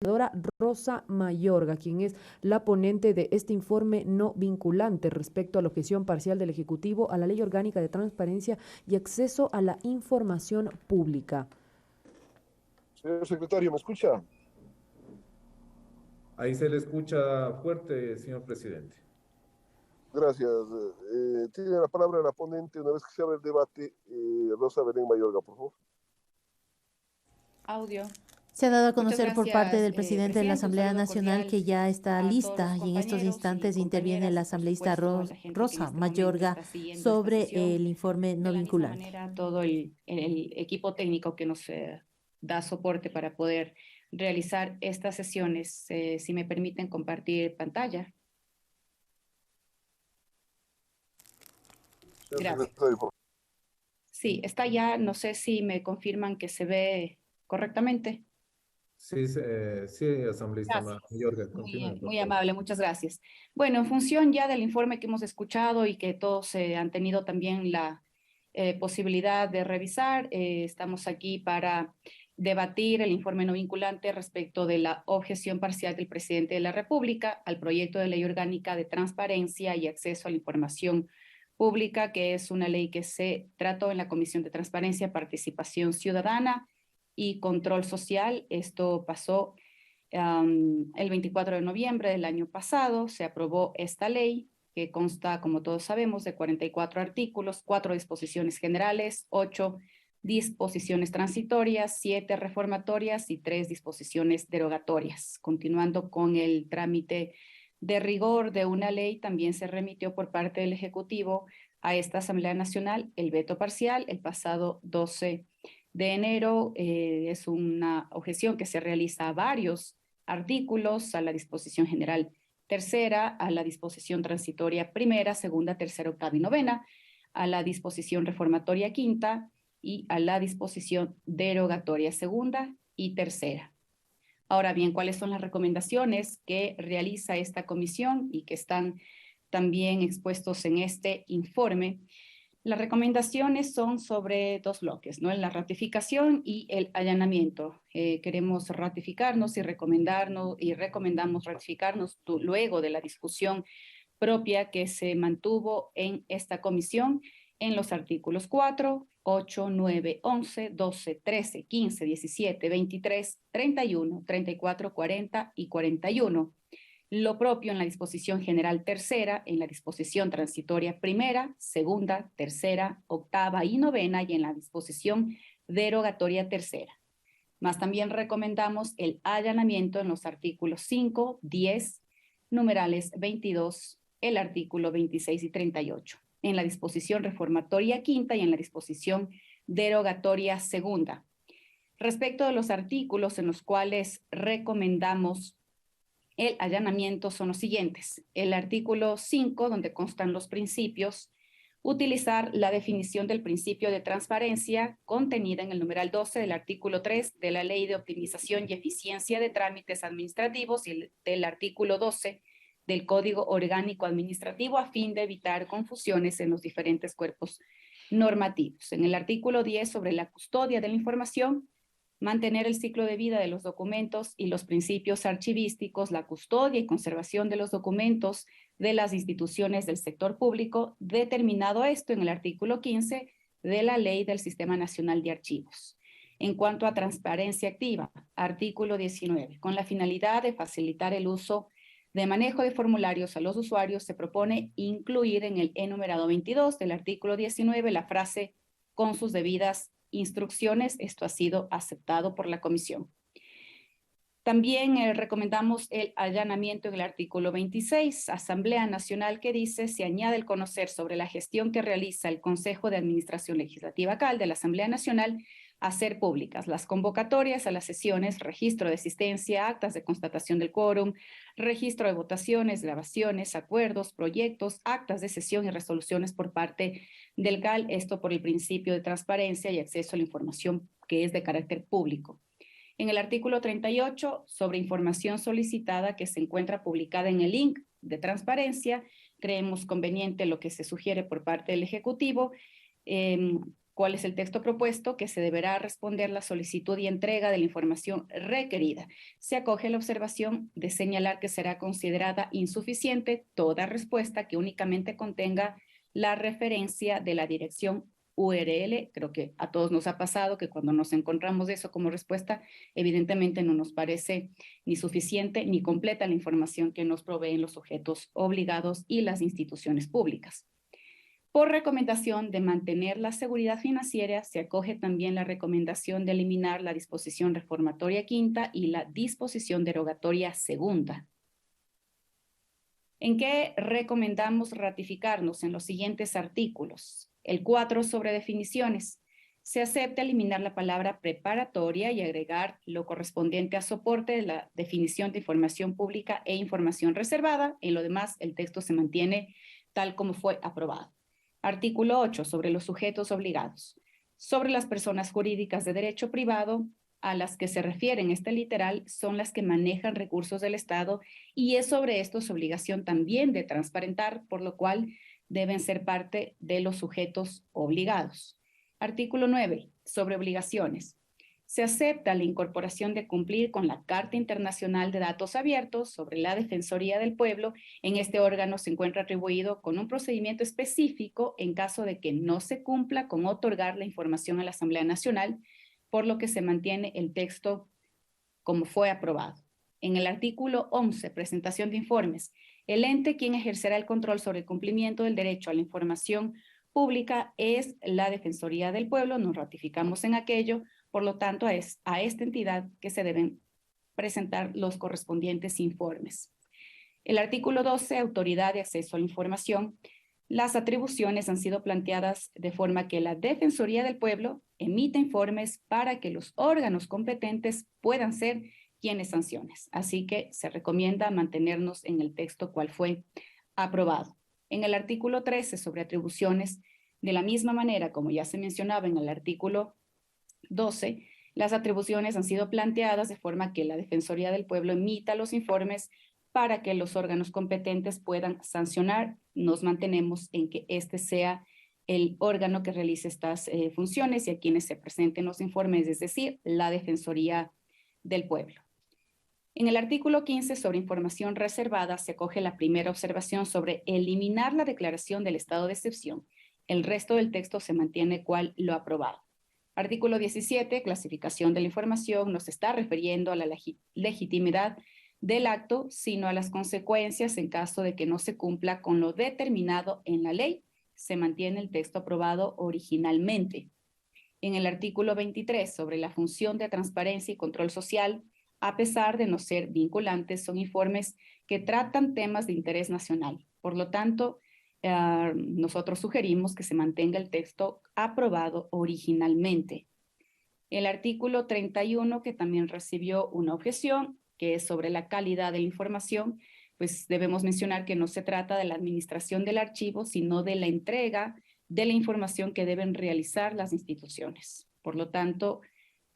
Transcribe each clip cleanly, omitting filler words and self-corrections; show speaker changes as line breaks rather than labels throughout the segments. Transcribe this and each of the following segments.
senadora Rosa Mayorga, quien es la ponente de este informe no vinculante respecto a la objeción parcial del Ejecutivo a la Ley Orgánica de Transparencia y Acceso a la Información Pública.
Señor secretario, ¿me escucha?
Ahí se le escucha fuerte, señor presidente.
Gracias. Tiene la palabra la ponente, una vez que se abre el debate, Rosa Belén Mayorga, por favor.
Audio.
Se ha dado a
Muchas
conocer por parte
gracias,
del presidente de la
presidente. Un
Asamblea
saludo
Nacional
cordial
que ya está
a todos los
lista y en estos
compañeros y
instantes interviene
compañeras
la
y, por
asambleísta
supuesto, a la gente que en
Rosa
este momento
Mayorga
está siguiendo esta
sobre
sesión.
el informe no
De la misma
vinculante.
manera, todo el equipo técnico que nos da soporte para poder realizar estas sesiones. Si me permiten compartir pantalla.
Señor
Gracias.
secretario, por favor.
Sí, está ya. No sé si me confirman que se ve correctamente.
Sí, sí, asambleísta
Gracias.
Mayorga, continúe, por
Muy
favor.
amable, muchas gracias. Bueno, en función ya del informe que hemos escuchado y que todos han tenido también la posibilidad de revisar, estamos aquí para debatir el informe no vinculante respecto de la objeción parcial del presidente de la República al proyecto de ley orgánica de transparencia y acceso a la información pública, que es una ley que se trató en la Comisión de Transparencia, Participación Ciudadana y Control Social. Esto pasó el 24 de noviembre del año pasado. Se aprobó esta ley que consta, como todos sabemos, de 44 artículos, 4 disposiciones generales, 8 disposiciones transitorias, 7 reformatorias y 3 disposiciones derogatorias. Continuando con el trámite de rigor de una ley, también se remitió por parte del Ejecutivo a esta Asamblea Nacional el veto parcial el pasado 12 de enero. Es una objeción que se realiza a varios artículos, a la disposición general tercera, a la disposición transitoria primera, segunda, tercera, octava y novena, a la disposición reformatoria quinta y a la disposición derogatoria segunda y tercera. Ahora bien, ¿cuáles son las recomendaciones que realiza esta comisión y que están también expuestos en este informe? Las recomendaciones son sobre dos bloques, ¿no? La ratificación y el allanamiento. Queremos ratificarnos y recomendamos ratificarnos luego de la discusión propia que se mantuvo en esta comisión en los artículos 4, 8, 9, 11, 12, 13, 15, 17, 23, 31, 34, 40 y 41. Lo propio en la disposición general tercera, en la disposición transitoria primera, segunda, tercera, octava y novena y en la disposición derogatoria tercera. Más también recomendamos el allanamiento en los artículos 5, 10, numerales 22, el artículo 26 y 38, en la disposición reformatoria quinta y en la disposición derogatoria segunda. Respecto de los artículos en los cuales recomendamos el allanamiento son los siguientes. El artículo 5, donde constan los principios, utilizar la definición del principio de transparencia contenida en el numeral 12 del artículo 3 de la Ley de Optimización y Eficiencia de Trámites Administrativos y del artículo 12 del Código Orgánico Administrativo a fin de evitar confusiones en los diferentes cuerpos normativos. En el artículo 10 sobre la custodia de la información, mantener el ciclo de vida de los documentos y los principios archivísticos, la custodia y conservación de los documentos de las instituciones del sector público, determinado esto en el artículo 15 de la Ley del Sistema Nacional de Archivos. En cuanto a transparencia activa, artículo 19, con la finalidad de facilitar el uso de manejo de formularios a los usuarios, se propone incluir en el enumerado 22 del artículo 19 la frase con sus debidas instrucciones. Esto ha sido aceptado por la comisión. También recomendamos el allanamiento en el artículo 26, Asamblea Nacional, que dice: se añade el conocer sobre la gestión que realiza el Consejo de Administración Legislativa CAL de la Asamblea Nacional, hacer públicas las convocatorias a las sesiones, registro de asistencia, actas de constatación del quórum, registro de votaciones, grabaciones, acuerdos, proyectos, actas de sesión y resoluciones por parte del CAL, esto por el principio de transparencia y acceso a la información que es de carácter público. En el artículo 38, sobre información solicitada que se encuentra publicada en el link de transparencia, creemos conveniente lo que se sugiere por parte del Ejecutivo, ¿Cuál es el texto propuesto? Que se deberá responder la solicitud y entrega de la información requerida. Se acoge la observación de señalar que será considerada insuficiente toda respuesta que únicamente contenga la referencia de la dirección URL. Creo que a todos nos ha pasado que cuando nos encontramos eso como respuesta, evidentemente no nos parece ni suficiente ni completa la información que nos proveen los sujetos obligados y las instituciones públicas. Por recomendación de mantener la seguridad financiera, se acoge también la recomendación de eliminar la disposición reformatoria quinta y la disposición derogatoria segunda. ¿En qué recomendamos ratificarnos? En los siguientes artículos. El 4 sobre definiciones. Se acepta eliminar la palabra preparatoria y agregar lo correspondiente a soporte de la definición de información pública e información reservada. En lo demás, el texto se mantiene tal como fue aprobado. Artículo 8, sobre los sujetos obligados. Sobre las personas jurídicas de derecho privado, a las que se refieren este literal son las que manejan recursos del Estado y es sobre esto su obligación también de transparentar, por lo cual deben ser parte de los sujetos obligados. Artículo 9, sobre obligaciones. Se acepta la incorporación de cumplir con la Carta Internacional de Datos Abiertos sobre la Defensoría del Pueblo. En este órgano se encuentra atribuido con un procedimiento específico en caso de que no se cumpla con otorgar la información a la Asamblea Nacional, por lo que se mantiene el texto como fue aprobado. En el artículo 11, presentación de informes, el ente quien ejercerá el control sobre el cumplimiento del derecho a la información pública es la Defensoría del Pueblo. Nos ratificamos en aquello. Por lo tanto, es a esta entidad que se deben presentar los correspondientes informes. El artículo 12, autoridad de acceso a la información. Las atribuciones han sido planteadas de forma que la Defensoría del Pueblo emita informes para que los órganos competentes puedan ser quienes sancionen. Así que se recomienda mantenernos en el texto cual fue aprobado. En el artículo 13, sobre atribuciones, de la misma manera como ya se mencionaba en el artículo 12, las atribuciones han sido planteadas de forma que la Defensoría del Pueblo emita los informes para que los órganos competentes puedan sancionar. Nos mantenemos en que este sea el órgano que realice estas funciones y a quienes se presenten los informes, es decir, la Defensoría del Pueblo. En el artículo 15, sobre información reservada, se acoge la primera observación sobre eliminar la declaración del estado de excepción. El resto del texto se mantiene cual lo aprobado. Artículo 17, clasificación de la información, no se está refiriendo a la legitimidad del acto, sino a las consecuencias en caso de que no se cumpla con lo determinado en la ley. Se mantiene el texto aprobado originalmente. En el artículo 23, sobre la función de transparencia y control social, a pesar de no ser vinculantes, son informes que tratan temas de interés nacional. Por lo tanto, nosotros sugerimos que se mantenga el texto aprobado originalmente. El artículo 31, que también recibió una objeción, que es sobre la calidad de la información, pues debemos mencionar que no se trata de la administración del archivo, sino de la entrega de la información que deben realizar las instituciones. Por lo tanto,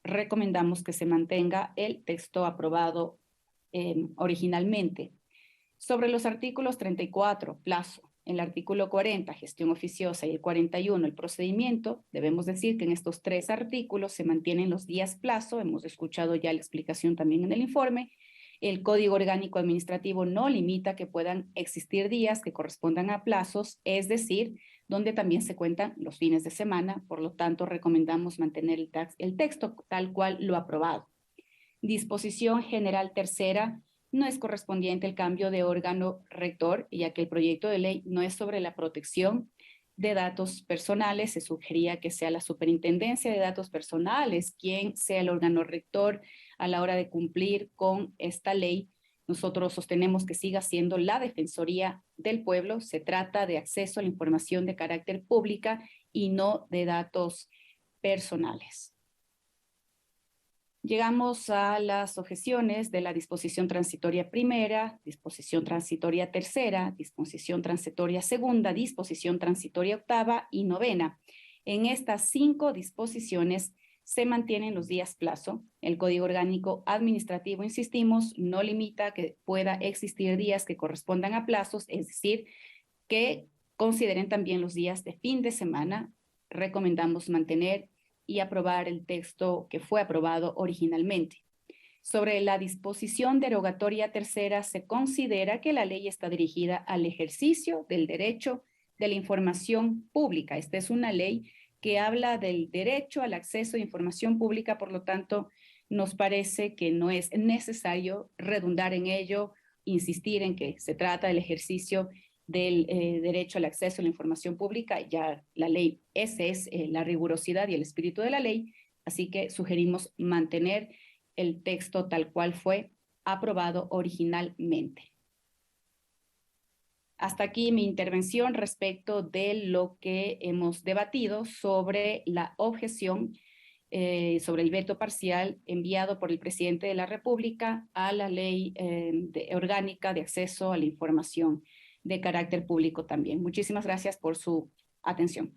recomendamos que se mantenga el texto aprobado originalmente. Sobre los artículos 34, plazo, el artículo 40, gestión oficiosa, y el 41, el procedimiento, debemos decir que en estos tres artículos se mantienen los días plazo. Hemos escuchado ya la explicación también en el informe. El Código Orgánico Administrativo no limita que puedan existir días que correspondan a plazos, es decir, donde también se cuentan los fines de semana. Por lo tanto, recomendamos mantener el texto tal cual lo aprobado. Disposición general tercera, no es correspondiente el cambio de órgano rector, ya que el proyecto de ley no es sobre la protección de datos personales. Se sugería que sea la Superintendencia de Datos Personales quien sea el órgano rector a la hora de cumplir con esta ley. Nosotros sostenemos que siga siendo la Defensoría del Pueblo. Se trata de acceso a la información de carácter pública y no de datos personales. Llegamos a las objeciones de la disposición transitoria primera, disposición transitoria tercera, disposición transitoria segunda, disposición transitoria octava y novena. En estas 5 disposiciones se mantienen los días plazo. El Código Orgánico Administrativo, insistimos, no limita que pueda existir días que correspondan a plazos, es decir, que consideren también los días de fin de semana. recomendamos mantener y aprobar el texto que fue aprobado originalmente. Sobre la disposición derogatoria tercera, se considera que la ley está dirigida al ejercicio del derecho de la información pública. Esta es una ley que habla del derecho al acceso a información pública, por lo tanto, nos parece que no es necesario redundar en ello, insistir en que se trata del ejercicio del derecho al acceso a la información pública. Ya la ley, esa es la rigurosidad y el espíritu de la ley, así que sugerimos mantener el texto tal cual fue aprobado originalmente. Hasta aquí mi intervención respecto de lo que hemos debatido sobre la objeción sobre el veto parcial enviado por el presidente de la República a la ley orgánica de acceso a la información de carácter público también. Muchísimas gracias por su atención.